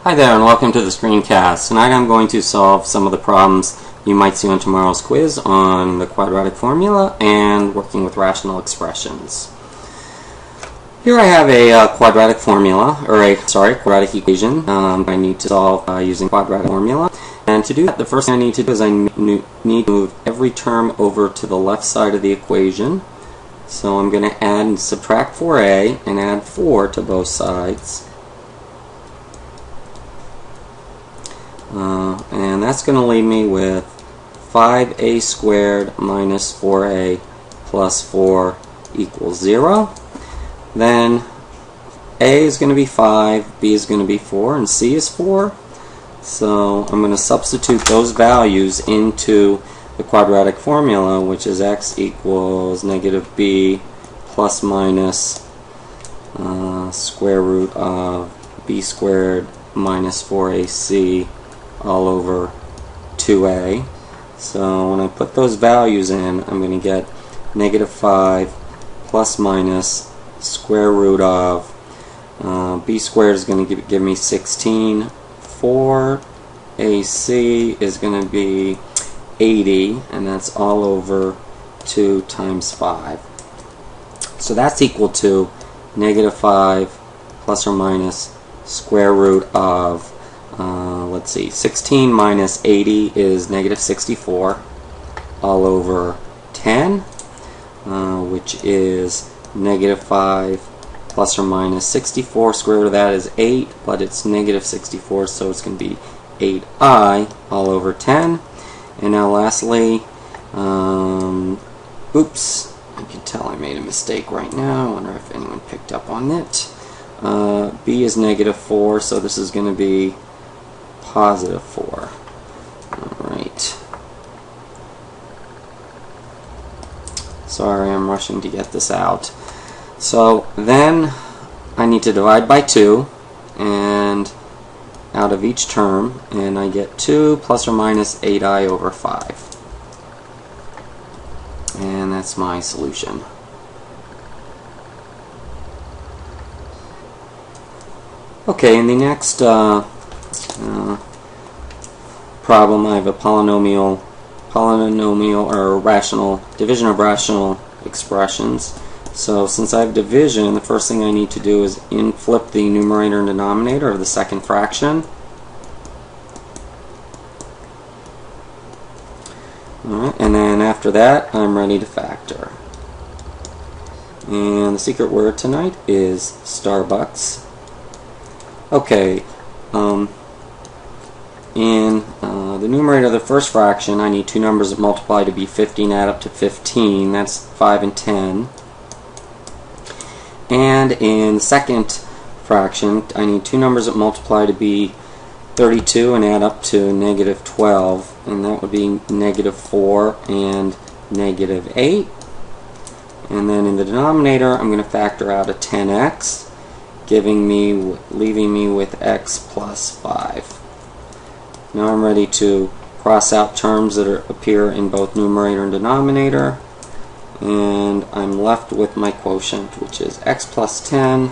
Hi there and welcome to the screencast. Tonight I'm going to solve some of the problems you might see on tomorrow's quiz on the quadratic formula and working with rational expressions. Here I have a quadratic formula, quadratic equation I need to solve using quadratic formula. And to do that, the first thing I need to do is I need to move every term over to the left side of the equation. So I'm going to add and subtract 4a and add 4 to both sides. And that's going to leave me with 5a squared minus 4a plus 4 equals 0. Then a is going to be 5, b is going to be 4, and c is 4. So I'm going to substitute those values into the quadratic formula, which is x equals negative b plus minus square root of b squared minus 4ac all over 2a. So when I put those values in, I'm going to get negative 5 plus minus square root of b squared is going to give me 16. 4ac is going to be 80, and that's all over 2 times 5. So that's equal to negative 5 plus or minus square root of 16 minus 80 is negative 64 all over 10, which is negative 5 plus or minus 64. Square root of that is 8, but it's negative 64, so it's going to be 8i all over 10. And now lastly, oops, I can tell I made a mistake right now. I wonder if anyone picked up on it. B is negative 4, so this is going to be positive 4. Alright. Sorry, I'm rushing to get this out. So then I need to divide by 2 and out of each term, and I get 2 plus or minus 8i over 5. And that's my solution. Okay, in the next problem, I have a polynomial or rational division of rational expressions. So since I have division, the first thing I need to do is flip the numerator and denominator of the second fraction. Alright, and then after that, I'm ready to factor. And the secret word tonight is Starbucks. Okay, in the numerator of the first fraction, I need two numbers that multiply to be 50 and add up to 15. That's 5 and 10. And in the second fraction, I need two numbers that multiply to be 32 and add up to negative 12. And that would be negative 4 and negative 8. And then in the denominator, I'm going to factor out a 10x, leaving me with x plus 5. Now I'm ready to cross out terms that appear in both numerator and denominator, and I'm left with my quotient, which is x plus 10,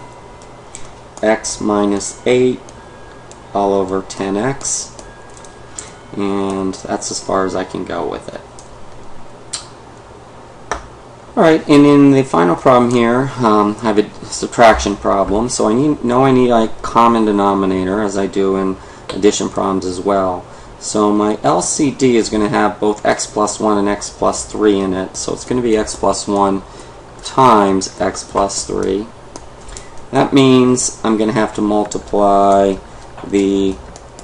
x minus 8 all over 10x, and that's as far as I can go with it. Alright, and in the final problem here, I have a subtraction problem, so I need a common denominator, as I do in addition problems as well. So my LCD is going to have both x plus 1 and x plus 3 in it, so it's going to be x plus 1 times x plus 3. That means I'm going to have to multiply the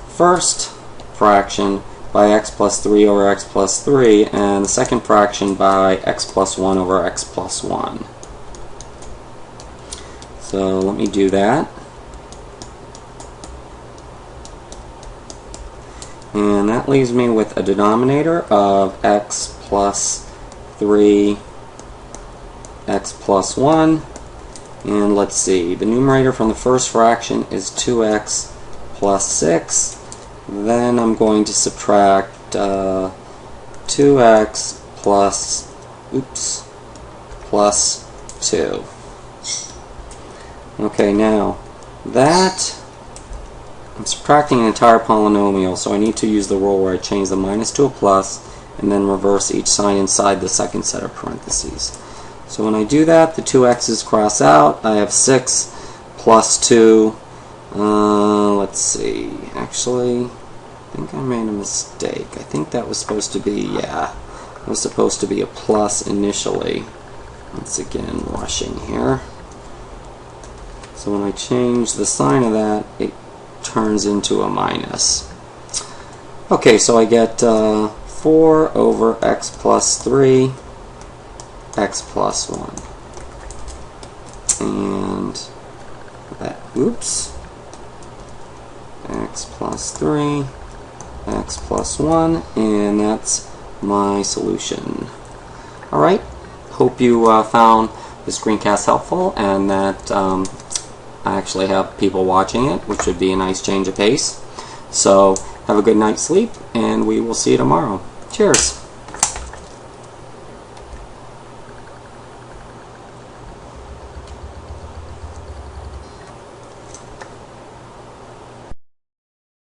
first fraction by x plus 3 over x plus 3, and the second fraction by x plus 1 over x plus 1. So let me do that. And that leaves me with a denominator of x plus 3, x plus 1. And let's see, the numerator from the first fraction is 2x plus 6. Then I'm going to subtract 2x plus 2. Okay, now that I'm subtracting an entire polynomial, so I need to use the rule where I change the minus to a plus and then reverse each sign inside the second set of parentheses. So when I do that, the two x's cross out. I have 6 plus 2. Let's see. Actually, I think I made a mistake. I think that was supposed to be, yeah, it was supposed to be a plus initially. Once again, rushing here. So when I change the sign of that, it turns into a minus. Okay, so I get 4 over x plus 3, x plus 1. And that, oops, x plus 3, x plus 1, and that's my solution. Alright, hope you found this screencast helpful, and that I actually have people watching it, which would be a nice change of pace. So have a good night's sleep, and we will see you tomorrow. Cheers!